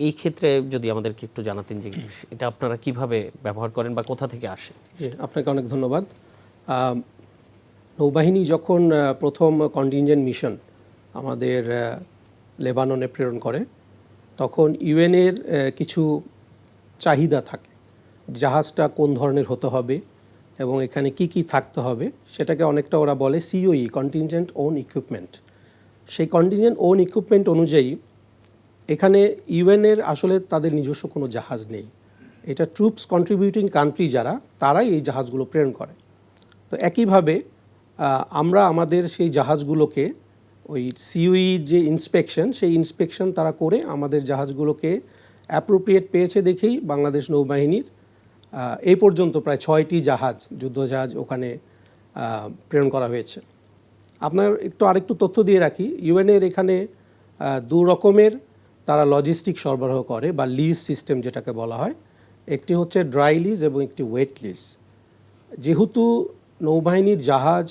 এই ক্ষেত্রে যদি আমাদেরকে একটু জানাতেন যে এটা আপনারা কিভাবে ব্যবহার করেন বা কোথা থেকে আসে? জি, আপনাকে অনেক ধন্যবাদ। নৌবাহিনী যখন প্রথম কন্টিনজেন্ট মিশন আমাদের লেবাননে প্রেরণ করে, তখন ইউএনের কিছু চাহিদা থাকে। জাহাজটা কোন ধরনের হতে হবে এবং এখানে কি কি থাকতে হবে, সেটাকে অনেকটা ওরা বলে সিওই, কন্টিনজেন্ট ওন ইকুইপমেন্ট। সেই কন্টিনজেন্ট ওন ইকুইপমেন্ট অনুযায়ী এখানে ইউএনের আসলে তাদের নিজস্ব কোনো জাহাজ নেই। এটা ট্রুপস কন্ট্রিবিউটিং কান্ট্রি যারা, তারাই এই জাহাজগুলো প্রেরণ করে। তো একইভাবে আমরা আমাদের সেই জাহাজগুলোকে ওই সিওই যে ইন্সপেকশন, সেই ইন্সপেকশন তারা করে আমাদের জাহাজগুলোকে অ্যাপ্রোপ্রিয়েট পেয়েছে দেখেই বাংলাদেশ নৌবাহিনীর এই পর্যন্ত প্রায় 6টি জাহাজ, যুদ্ধজাহাজ ওখানে প্রেরণ করা হয়েছে। আপনার আরেকটু তথ্য দিয়ে রাখি, ইউএনের এখানে দু রকমের তারা লজিস্টিক সরবরাহ করে বা লিজ সিস্টেম যেটাকে বলা হয়। একটি হচ্ছে ড্রাই লিজ এবং একটি ওয়েট লিজ। যেহেতু নৌবাহিনীর জাহাজ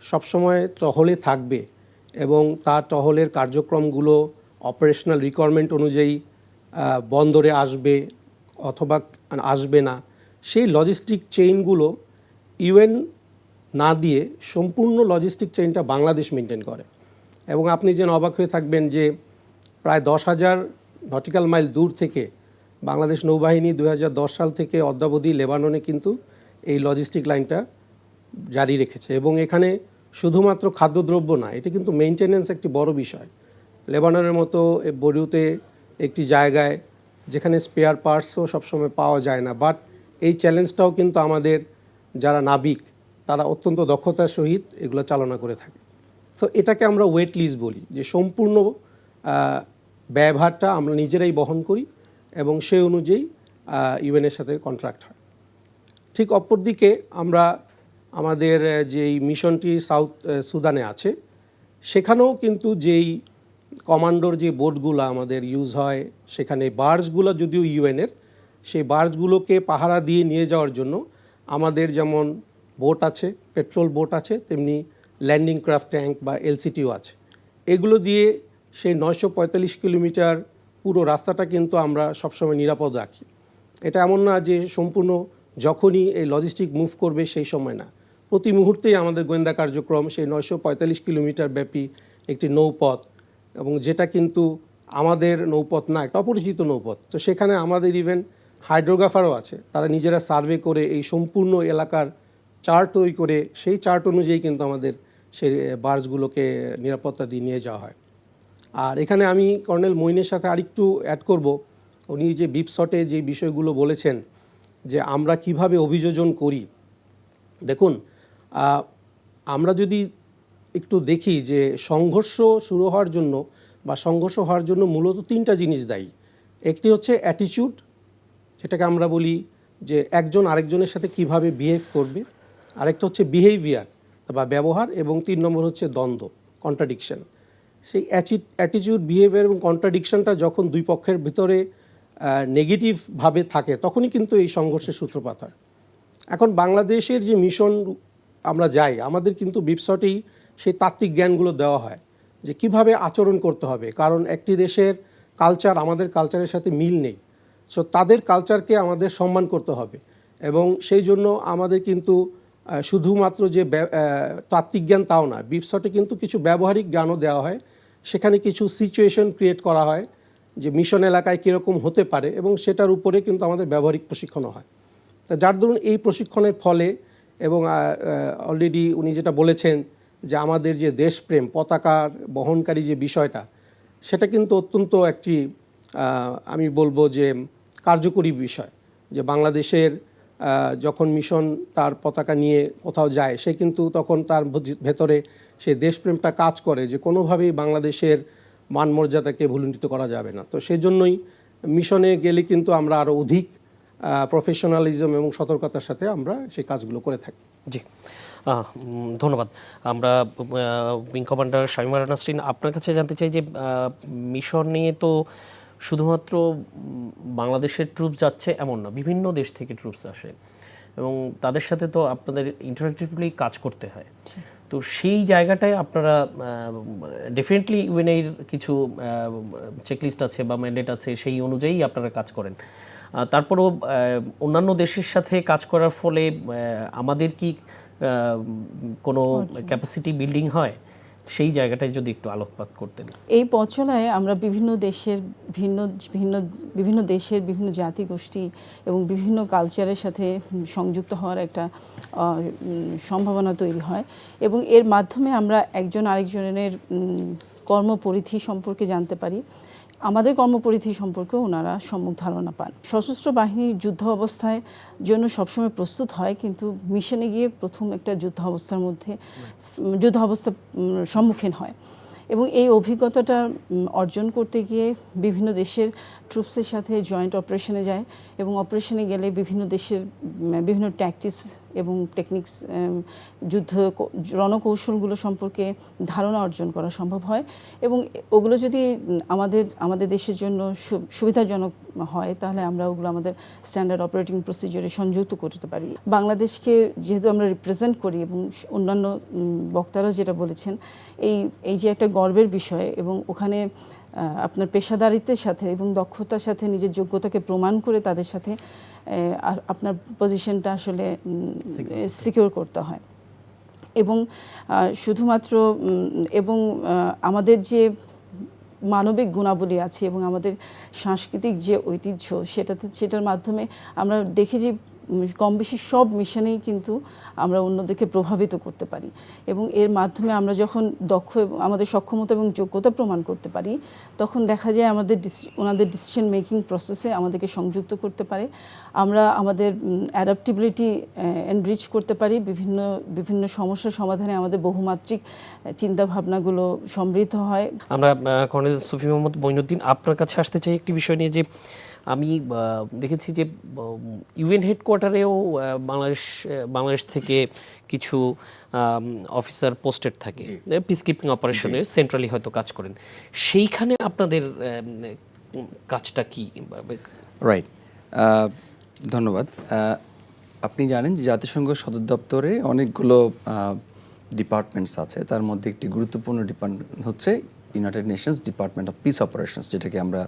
সবসময় টহলে থাকবে এবং তার টহলের কার্যক্রমগুলো অপারেশনাল রিকোয়ারমেন্ট অনুযায়ী বন্দরে আসবে অথবা আসবে না, সেই লজিস্টিক চেইনগুলো ইউএন না দিয়ে সম্পূর্ণ লজিস্টিক চেইনটা বাংলাদেশ মেনটেন করে। এবং আপনি যেন অবাক হয়ে থাকবেন যে প্রায় 10,000 নটিক্যাল মাইল দূর থেকে বাংলাদেশ নৌবাহিনী 2010 সাল থেকে অদ্যাবধি লেবাননে কিন্তু এই লজিস্টিক লাইনটা জারি রেখেছে। এবং এখানে শুধুমাত্র খাদ্যদ্রব্য না, এটা কিন্তু মেইনটেনেন্স একটি বড় বিষয়। লেবাননের মতো বৈরুতে একটি জায়গায় যেখানে স্পেয়ার পার্টসও সবসময় পাওয়া যায় না, বাট এই চ্যালেঞ্জটাও কিন্তু আমাদের যারা নাবিক তারা অত্যন্ত দক্ষতার সহিত এগুলো চালনা করে থাকে। তো এটাকে আমরা ওয়েট লিজ বলি, যে সম্পূর্ণ ব্যয়ভারটা আমরা নিজেরাই বহন করি এবং সেই অনুযায়ী ইউএনের সাথে কন্ট্রাক্ট হয়। ঠিক অপরদিকে আমরা আমাদের যেই মিশনটি সাউথ সুদানে আছে, সেখানেও কিন্তু যেই কমান্ডোর যে বোটগুলো আমাদের ইউজ হয়, সেখানে বার্জগুলো যদিও ইউএনের, সেই বার্জগুলোকে পাহারা দিয়ে নিয়ে যাওয়ার জন্য আমাদের যেমন বোট আছে, পেট্রোল বোট আছে, তেমনি ল্যান্ডিং ক্রাফট ট্যাঙ্ক বা এলসিটিও আছে। এগুলো দিয়ে সেই 945 কিলোমিটার পুরো রাস্তাটা কিন্তু আমরা সবসময় নিরাপদ রাখি। এটা এমন না যে সম্পূর্ণ যখনই এই লজিস্টিক মুভ করবে সেই সময় না, প্রতি মুহূর্তেই আমাদের গোয়েন্দা কার্যক্রম সেই 945 কিলোমিটার ব্যাপী একটি নৌপথ, এবং যেটা কিন্তু আমাদের নৌপথ না, একটা অপরিচিত নৌপথ। তো সেখানে আমাদের ইভেন হাইড্রোগ্রাফারও আছে, তারা নিজেরা সার্ভে করে এই সম্পূর্ণ এলাকার চার্ট তৈরি করে সেই চার্ট অনুযায়ী কিন্তু আমাদের সেই বার্জগুলোকে নিরাপত্তা দিয়ে নিয়ে যাওয়া হয়। আর এখানে আমি কর্নেল মঈনের সাথে আরেকটু অ্যাড করব, উনি যে বিপশটে যে বিষয়গুলো বলেছেন যে আমরা কিভাবে অভিযোজন করি। দেখুন, আমরা যদি একটু দেখি যে সংঘর্ষ শুরু হওয়ার জন্য বা সংঘর্ষ হওয়ার জন্য মূলত 3টা জিনিস দায়ী। একটি হচ্ছে অ্যাটিটিউড, যেটাকে আমরা বলি যে একজন আরেকজনের সাথে কিভাবে বিহেভ করবে। আরেকটা হচ্ছে বিহেভিয়ার বা ব্যবহার, এবং 3 নম্বর হচ্ছে দ্বন্দ্ব, কন্ট্রাডিকশন। সেই অ্যাটিটিউড, বিহেভিয়ার এবং কন্ট্রাডিকশনটা যখন দুই পক্ষের ভিতরে নেগেটিভভাবে থাকে, তখনই কিন্তু এই সংঘর্ষের সূত্রপাত হয়। এখন বাংলাদেশের যে মিশন আমরা যাই, আমাদের কিন্তু বিপশটেই সেই তাত্ত্বিক জ্ঞানগুলো দেওয়া হয় যে কিভাবে আচরণ করতে হবে, কারণ একটি দেশের কালচার আমাদের কালচারের সাথে মিল নেই। সো তাদের কালচারকে আমাদের সম্মান করতে হবে, এবং সেই জন্য আমাদের কিন্তু শুধুমাত্র যে তাত্ত্বিক জ্ঞান তাও না, বিপশটে কিন্তু কিছু ব্যবহারিক জ্ঞানও দেওয়া হয়। সেখানে কিছু সিচুয়েশন ক্রিয়েট করা হয় যে মিশন এলাকায় কীরকম হতে পারে, এবং সেটার উপরে কিন্তু আমাদের ব্যবহারিক প্রশিক্ষণও হয়। তা যার দরুন এই প্রশিক্ষণের ফলে, এবং অলরেডি উনি যেটা বলেছেন যে আমাদের যে দেশপ্রেম, পতাকার বহনকারী যে বিষয়টা, সেটা কিন্তু অত্যন্ত একটি আমি বলবো যে কার্যকরী বিষয়। যে বাংলাদেশের যখন মিশন তার পতাকা নিয়ে কোথাও যায়, সে কিন্তু তখন তার ভেতরে সেই দেশপ্রেমটা কাজ করে যে কোনোভাবেই বাংলাদেশের মান মর্যাদাকে ভুলুণ্ঠিত করা যাবে না। তো সেজন্যই মিশনে গেলে কিন্তু আমরা আরও অধিক প্রফেশনালিজম এবং সতর্কতার সাথে আমরা সেই কাজগুলো করে থাকি। জি, ধন্যবাদ। আমরা উইং কমান্ডার শামীমা নাসরিন, আপনার কাছে জানতে চাই যে মিশন নিয়ে তো শুধুমাত্র বাংলাদেশের ট্রুপ যাচ্ছে এমন না, বিভিন্ন দেশ থেকে ট্রুপস আসে এবং তাদের সাথে তো আপনাদের ইন্টারাক্টিভলি কাজ করতে হয়। তো সেই জায়গাটায় আপনারা ডেফিনেটলি ইউএনএর কিছু চেকলিস্ট আছে বা ম্যান্ডেট আছে, সেই অনুযায়ী আপনারা কাজ করেন। তারপরও অন্যান্য দেশের সাথে কাজ করার ফলে আমাদের কি কোনো ক্যাপাসিটি বিল্ডিং হয়, সেই জায়গাটায় যদি একটু আলোকপাত করতেন। এই পথ চলায় আমরা বিভিন্ন দেশের বিভিন্ন দেশের বিভিন্ন জাতিগোষ্ঠী এবং বিভিন্ন কালচারের সাথে সংযুক্ত হওয়ার একটা সম্ভাবনা তৈরি হয় এবং এর মাধ্যমে আমরা একজন আরেকজনের কর্মপরিধি সম্পর্কে জানতে পারি, আমাদের কর্মপরিধি সম্পর্কেও ওনারা সম্যক ধারণা পান। সশস্ত্র বাহিনী যুদ্ধ অবস্থায় জন্য সবসময় প্রস্তুত হয়, কিন্তু মিশনে গিয়ে প্রথম একটা যুদ্ধ অবস্থার সম্মুখীন হয় এবং এই অভিজ্ঞতাটা অর্জন করতে গিয়ে বিভিন্ন দেশের ট্রুপসের সাথে জয়েন্ট অপারেশনে যায় এবং অপারেশনে গেলে বিভিন্ন দেশের বিভিন্ন ট্যাকটিক্স এবং টেকনিক্স, যুদ্ধ রণকৌশলগুলো সম্পর্কে ধারণা অর্জন করা সম্ভব হয় এবং ওগুলো যদি আমাদের দেশের জন্য সুবিধাজনক হয়, তাহলে আমরা ওগুলো আমাদের স্ট্যান্ডার্ড অপারেটিং প্রসিজারে সংযুক্ত করতে পারি। বাংলাদেশকে যেহেতু আমরা রিপ্রেজেন্ট করি এবং অন্যান্য বক্তারা যেটা বলেছেন, এই যে একটা গর্বের বিষয় এবং ওখানে আপনার পেশাদারিত্বের সাথে এবং দক্ষতার সাথে নিজের যোগ্যতাকে প্রমাণ করে তাদের সাথে আপনার পজিশনটা আসলে সিকিউর করতে হয় এবং শুধুমাত্র আমাদের যে মানবিক গুণাবলী আছে এবং আমাদের সাংস্কৃতিক যে ঐতিহ্য, সেটার মাধ্যমে আমরা দেখি যে কম বেশি সব মিশনেই কিন্তু আমরা অন্যদেরকে প্রভাবিত করতে পারি এবং এর মাধ্যমে আমরা যখন আমাদের সক্ষমতা এবং যোগ্যতা প্রমাণ করতে পারি, তখন দেখা যায় ওনাদের ডিসিশন মেকিং প্রসেসে আমাদেরকে সংযুক্ত করতে পারে। আমরা আমাদের অ্যাডাপ্টিবিলিটি এনরিচ করতে পারি, বিভিন্ন সমস্যার সমাধানে আমাদের বহুমাত্রিক চিন্তাভাবনাগুলো সমৃদ্ধ হয়। আমরা কর্নেল সুফি মোহাম্মদ মঈনুদ্দিন, আপনার কাছে আসতে চাই একটি বিষয় নিয়ে। যে আমি দেখেছি যে ইউএন হেডকোয়ার্টারেও বাংলাদেশ থেকে কিছু অফিসার পোস্টেড থাকে, পিস কিপিং অপারেশনে সেন্ট্রালি হয়তো কাজ করেন। সেইখানে আপনাদের কাজটা কি? রাইট, ধন্যবাদ। আপনি জানেন যে জাতিসংঘ সদর দপ্তরে অনেকগুলো ডিপার্টমেন্টস আছে, তার মধ্যে একটি গুরুত্বপূর্ণ ডিপার্টমেন্ট হচ্ছে United Nations department of piece operations, যেটাকে আমরা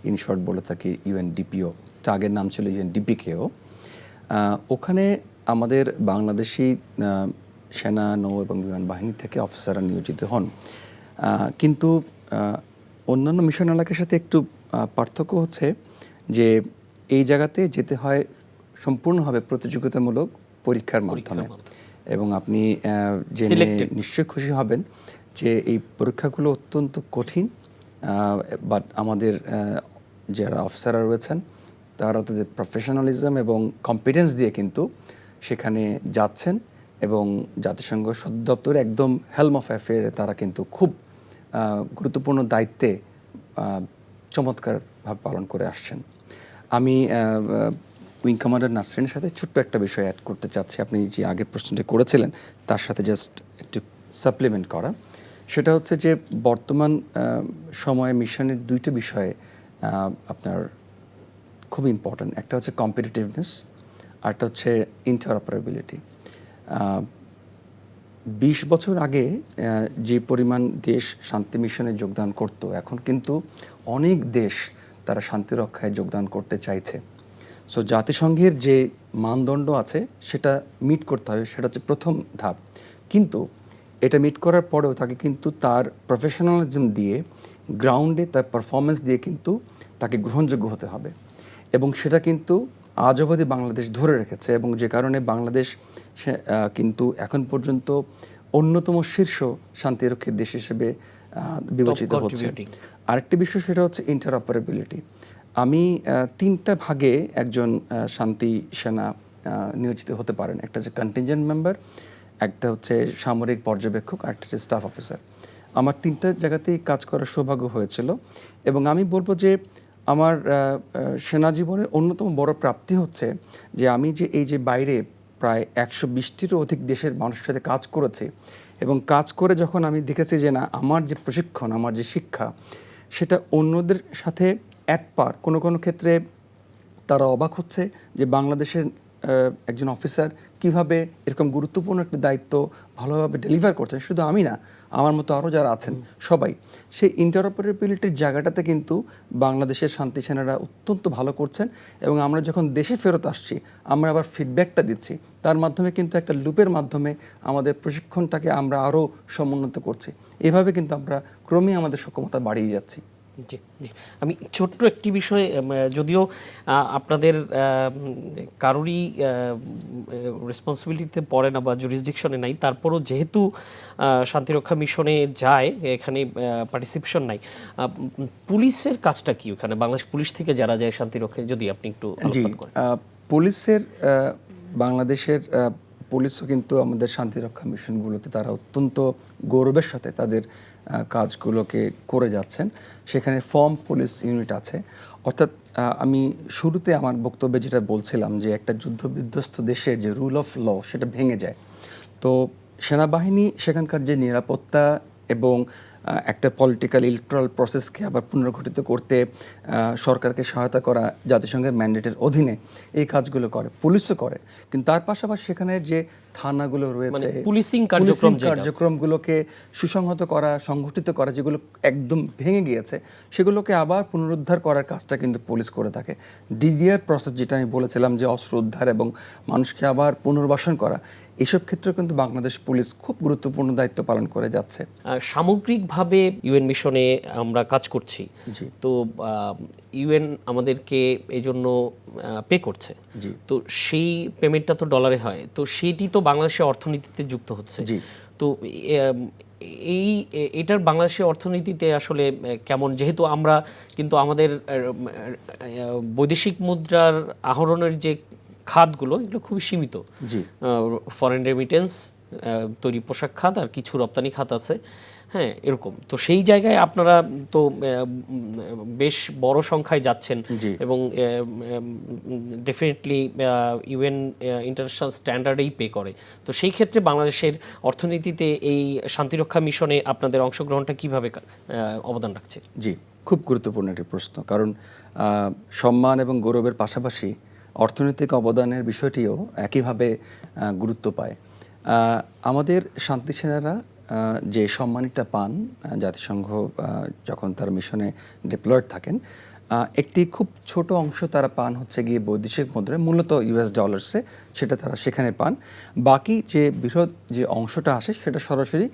ইন শর্ট বলে থাকি ইউএনডিপিও। এটা আগের নাম ছিল ইউএনডিপিকেও। ওখানে আমাদের বাংলাদেশি সেনা, নৌ এবং বিমান বাহিনী থেকে অফিসাররা নিয়োজিত হন, কিন্তু অন্যান্য মিশন এলাকার সাথে একটু পার্থক্য হচ্ছে যে এই জায়গাতে যেতে হয় সম্পূর্ণভাবে প্রতিযোগিতামূলক পরীক্ষার মাধ্যমে এবং আপনি জেনে নিশ্চয়ই খুশি হবেন যে এই পরীক্ষাগুলো অত্যন্ত কঠিন, বাট আমাদের যারা অফিসাররা রয়েছেন তারা তাদের প্রফেশনালিজম এবং কম্পিটেন্স দিয়ে কিন্তু সেখানে যাচ্ছেন এবং জাতিসংঘ সদর দপ্তরে একদম হেলম অফ অ্যাফেয়ারে তারা কিন্তু খুব গুরুত্বপূর্ণ দায়িত্বে চমৎকারভাবে পালন করে আসছেন। আমি উইং কমান্ডার নাসরিনের সাথে ছোট্ট একটা বিষয় অ্যাড করতে চাচ্ছি, আপনি যে আগের প্রশ্নটি করেছিলেন তার সাথে জাস্ট একটু সাপ্লিমেন্ট করা। সেটা হচ্ছে যে বর্তমান সময়ে মিশনের দুইটা বিষয়ে আপনার খুব ইম্পর্ট্যান্ট। একটা হচ্ছে কম্পিটিটিভনেস, আরটা হচ্ছে ইন্টারঅপারেবিলিটি। 20 বছর আগে যে পরিমাণ দেশ শান্তি মিশনে যোগদান করত, এখন কিন্তু অনেক দেশ তারা শান্তি রক্ষায় যোগদান করতে চাইছে। সো জাতিসংঘের যে মানদণ্ড আছে সেটা মিট করতে হবে, সেটা হচ্ছে প্রথম ধাপ। কিন্তু এটা মিট করার পরেও তাকে কিন্তু তার প্রফেশনালিজম দিয়ে, গ্রাউন্ডে তার পারফরমেন্স দিয়ে কিন্তু তাকে গ্রহণযোগ্য হতে হবে এবং সেটা কিন্তু আজ অবধি বাংলাদেশ ধরে রেখেছে এবং যে কারণে বাংলাদেশ কিন্তু এখন পর্যন্ত অন্যতম শীর্ষ শান্তিরক্ষী দেশ হিসেবে বিবেচিত হচ্ছে। আরেকটি বিষয় সেটা হচ্ছে ইন্টারঅপারেবিলিটি। আমি 3টা ভাগে একজন শান্তি সেনা নিয়োজিত হতে পারেন। একটা হচ্ছে কন্টিনজেন্ট মেম্বার, একটা হচ্ছে সামরিক পর্যবেক্ষক, আর একটা হচ্ছে স্টাফ অফিসার। আমার 3টা জায়গাতেই কাজ করার সৌভাগ্য হয়েছিল এবং আমি বলবো যে আমার সেনা জীবনের অন্যতম বড় প্রাপ্তি হচ্ছে যে আমি যে এই যে বাইরে প্রায় 120টিরও অধিক দেশের মানুষের সাথে কাজ করেছি এবং কাজ করে যখন আমি দেখেছি যে না, আমার যে প্রশিক্ষণ, আমার যে শিক্ষা, সেটা অন্যদের সাথে অ্যাট পার, কোনো কোনো ক্ষেত্রে তারা অবাক হচ্ছে যে বাংলাদেশের একজন অফিসার কিভাবে এরকম গুরুত্বপূর্ণ একটা দায়িত্ব ভালোভাবে ডেলিভার করছেন। শুধু আমি না, আমার মতো আরও যারা আছেন সবাই, সেই ইন্টারঅপারেবিলিটির জায়গাটাতে কিন্তু বাংলাদেশের শান্তি সেনারা অত্যন্ত ভালো করছেন। এবং আমরা যখন দেশে ফেরত আসছি, আমরা আবার ফিডব্যাকটা দিচ্ছি, তার মাধ্যমে কিন্তু একটা লুপের মাধ্যমে আমাদের প্রশিক্ষণটাকে আমরা আরও সমুন্নত করছি। এভাবে কিন্তু আমরা ক্রমেই আমাদের সক্ষমতা বাড়িয়ে যাচ্ছি। জি জি, আমি ছোট্ট একটি বিষয়, যদিও আপনাদের কারোরই রেসপন্সিবিলিটিতে পড়ে না বা জুরিসডিকশনে নাই, তারপরও যেহেতু শান্তিরক্ষা মিশনে যায়, এখানে পার্টিসিপেশন নাই, পুলিশের কাজটা কি ওখানে, বাংলাদেশ পুলিশ থেকে যারা যায় শান্তিরক্ষায়, যদি আপনি একটু আলোকপাত করেন। পুলিশের বাংলাদেশের পুলিশও কিন্তু আমাদের শান্তিরক্ষা মিশনগুলোতে তারা অত্যন্ত গৌরবের সাথে তাদের কাজগুলোকে করে যাচ্ছেন। সেখানে ফর্ম পুলিশ ইউনিট আছে, অর্থাৎ আমি শুরুতে আমার বক্তব্যে যেটা বলছিলাম যে একটা যুদ্ধ বিধ্বস্ত দেশের যে রুল অফ ল সেটা ভেঙে যায়। তো সেনাবাহিনী সেখানকার যে নিরাপত্তা এবং একটা পলিটিক্যাল ইলেকট্রাল প্রসেসকে আবার পুনর্গঠিত করতে সরকারকে সহায়তা করা জাতিসংঘের ম্যান্ডেটের অধীনে এই কাজগুলো করে, পুলিশও করে। কিন্তু তার পাশাপাশি সেখানে যে থানাগুলো রয়েছে, পুলিশিং কার্যক্রমগুলোকে সুসংহত করা, সংগঠিত করা, যেগুলো একদম ভেঙে গিয়েছে সেগুলোকে আবার পুনরুদ্ধার করার কাজটা কিন্তু পুলিশ করে থাকে। ডিডিআর প্রসেস, যেটা আমি বলেছিলাম যে অস্ত্র উদ্ধার এবং মানুষকে আবার পুনর্বাসন করা, এসব ক্ষেত্রে কিন্তু বাংলাদেশ পুলিশ খুব গুরুত্বপূর্ণ দায়িত্ব পালন করে যাচ্ছে। সামগ্রিকভাবে ইউএন মিশনে আমরা কাজ করছি, তো ইউএন আমাদেরকে এই জন্য পে করছে, তো সেই পেমেন্টটা তো ডলারে হয়, তো সেইটি তো বাংলাদেশের অর্থনীতিতে যুক্ত হচ্ছে। তো এটার বাংলাদেশের অর্থনীতিতে আসলে কেমন, যেহেতু আমরা কিন্তু আমাদের বৈদেশিক মুদ্রার আহরণের যে খাতগুলো, এগুলো খুবই সীমিত। ফরেন রেমিটেন্স, তৈরি পোশাক খাত, আর কিছু রপ্তানি খাত আছে, হ্যাঁ, এরকম। তো সেই জায়গায় আপনারা তো বেশ বড় সংখ্যায় যাচ্ছেন এবং ডেফিনেটলি ইউএন ইন্টারন্যাশনাল স্ট্যান্ডার্ডেই পে করে। তো সেই ক্ষেত্রে বাংলাদেশের অর্থনীতিতে এই শান্তিরক্ষা মিশনে আপনাদের অংশগ্রহণটা কিভাবে অবদান রাখছে? জি, খুব গুরুত্বপূর্ণ একটি প্রশ্ন, কারণ সম্মান এবং গৌরবের পাশাপাশি অর্থনৈতিক অবদানের বিষয়টিও একইভাবে গুরুত্ব পায়। আমাদের শান্তি সেনারা যে সম্মানটা পান জাতিসংঘ যখন তার মিশনে ডিপ্লয়েড থাকেন, একটি খুব ছোট অংশ তারা পান হচ্ছে গিয়ে বৈদেশিক মুদ্রায়, মূলত ইউএস ডলার্সে, সেটা তারা সেখানে পান। বাকি যে বৃহৎ যে অংশটা আসে সেটা সরাসরি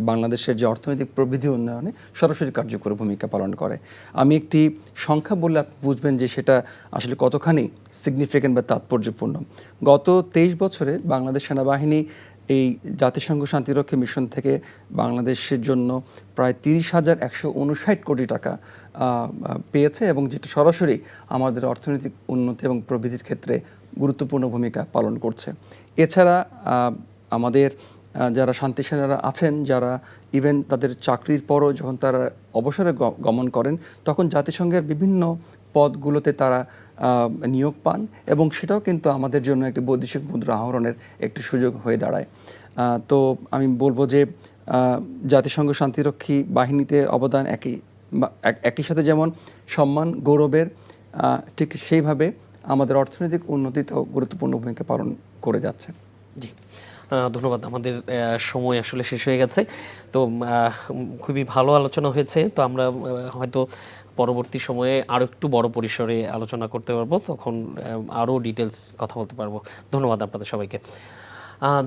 বাংলাদেশের যে অর্থনৈতিক প্রবৃদ্ধি উন্নয়নে সরাসরি কার্যকর ভূমিকা পালন করে। আমি একটি সংখ্যা বললে আপনি বুঝবেন যে সেটা আসলে কতখানি সিগনিফিক্যান্ট বা তাৎপর্যপূর্ণ। গত 23 বছরে বাংলাদেশ সেনাবাহিনী এই জাতিসংঘ শান্তিরক্ষা মিশন থেকে বাংলাদেশের জন্য প্রায় 30,159 কোটি টাকা পেয়েছে, এবং যেটা সরাসরি আমাদের অর্থনৈতিক উন্নতি এবং প্রবৃদ্ধির ক্ষেত্রে গুরুত্বপূর্ণ ভূমিকা পালন করছে। এছাড়া আমাদের যারা শান্তি সেনারা আছেন, যারা ইভেন তাদের চাকরির পরও যখন তারা অবসরে গমন করেন, তখন জাতিসংঘের বিভিন্ন পদগুলোতে তারা নিয়োগ পান, এবং সেটাও কিন্তু আমাদের জন্য একটি বৈদেশিক মুদ্রা আহরণের একটি সুযোগ হয়ে দাঁড়ায়। তো আমি বলবো যে জাতিসংঘ শান্তিরক্ষী বাহিনীতে অবদান একই সাথে যেমন সম্মান গৌরবের, ঠিক সেইভাবে আমাদের অর্থনৈতিক উন্নতিতেও গুরুত্বপূর্ণ ভূমিকা পালন করে যাচ্ছে। জি, ধন্যবাদ। আমাদের সময় আসলে শেষ হয়ে গেছে, তো খুবই ভালো আলোচনা হয়েছে। তো আমরা হয়তো পরবর্তী সময়ে আরও একটু বড় পরিসরে আলোচনা করতে পারবো, তখন আরও ডিটেলস কথা বলতে পারবো। ধন্যবাদ আপনাদের সবাইকে।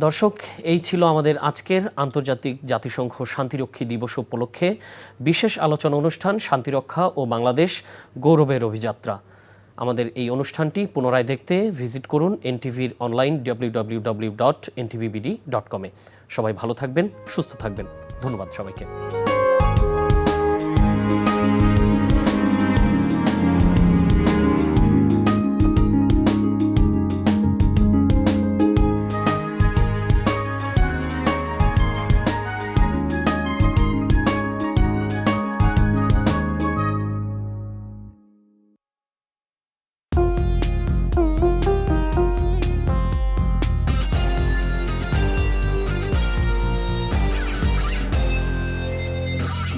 দর্শক, এই ছিল আমাদের আজকের আন্তর্জাতিক জাতিসংঘ শান্তিরক্ষী দিবস উপলক্ষে বিশেষ আলোচনা অনুষ্ঠান, শান্তিরক্ষা ও বাংলাদেশ গৌরবের অভিযাত্রা। আমাদের এই অনুষ্ঠানটি পুনরায় দেখতে ভিজিট করুন এনটিভির অনলাইন www.ntvbd.com-এ। সবাই ভালো থাকবেন, সুস্থ থাকবেন। ধন্যবাদ সবাইকে।